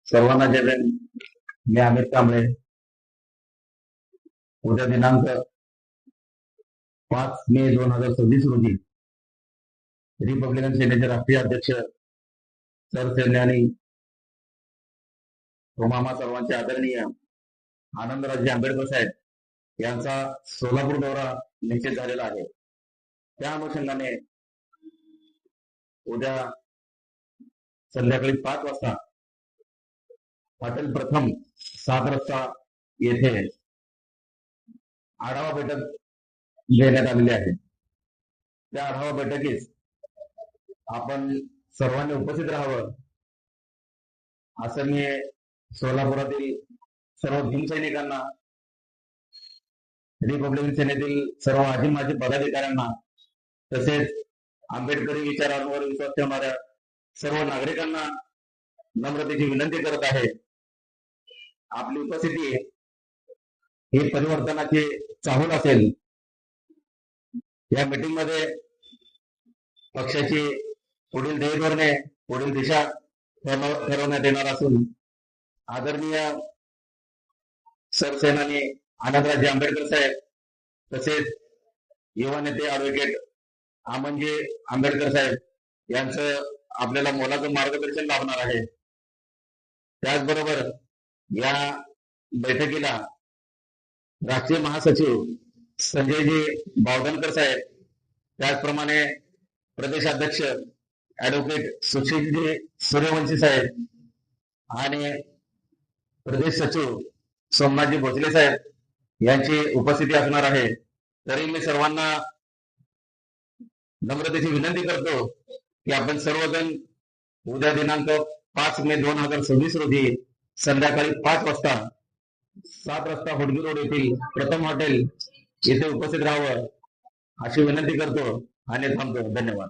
सर्वांना जय भीम. मी अमित कांबळे. उद्या दिनांक 5 मे 2026 रोजी रिपब्लिकन सेनेचे राष्ट्रीय अध्यक्ष सरसेनानी व मामा सर्वांचे आदरणीय आनंदराजे आंबेडकर साहेब यांचा सोलापूर दौरा निश्चित झालेला आहे. त्या अनुषंगाने उद्या संध्याकाळी 5 वाजता हॉटेल प्रथम 7 रस्ता येथे आढावा बैठक घेण्यात आलेली आहे. त्या आढावा बैठकीस आपण सर्वांनी उपस्थित राहावं असं मी सोलापुरातील सर्व भीमसैनिकांना, रिपब्लिकन सेनेतील सर्व माजी पदाधिकाऱ्यांना, तसेच आंबेडकरी विचारांवर विश्वास ठेवणाऱ्या सर्व नागरिकांना नम्रतेची विनंती करत आहे. आपली उपस्थिती ही परिवर्तनाची चाहूल असेल. या मीटिंग मध्ये पक्षाची पुढील ध्येयधोरणे, पुढील दिशा ठरवण्यात येणार असून आदरणीय सरसेनानी आनंदराजे आंबेडकर साहेब तसेच युवा नेते ॲडव्होकेट आमनजी आंबेडकर साहेब यांचं आपल्याला मोलाचं मार्गदर्शन लाभणार आहे. त्याचबरोबर या बैठकीला राष्ट्रीय महासचिव संजयजी बावधनकर साहेब, त्याचप्रमाणे प्रदेशाध्यक्ष ॲडव्होकेट सुशीलजी सूर्यवंशी साहेब आणि प्रदेश सचिव सोमनाथजी भोसले साहेब यांची उपस्थिती असणार आहे. तरी मी सर्वांना नम्रतेची विनंती करतो की आपण सर्वजण उद्या दिनांक 5 मे 2026 रोजी संध्याकाळी 5 वाजता 7 रस्ता होडगी रोड येथील प्रथम हॉटेल येथे उपस्थित राहावं अशी विनंती करतो आणि थांबतो. धन्यवाद.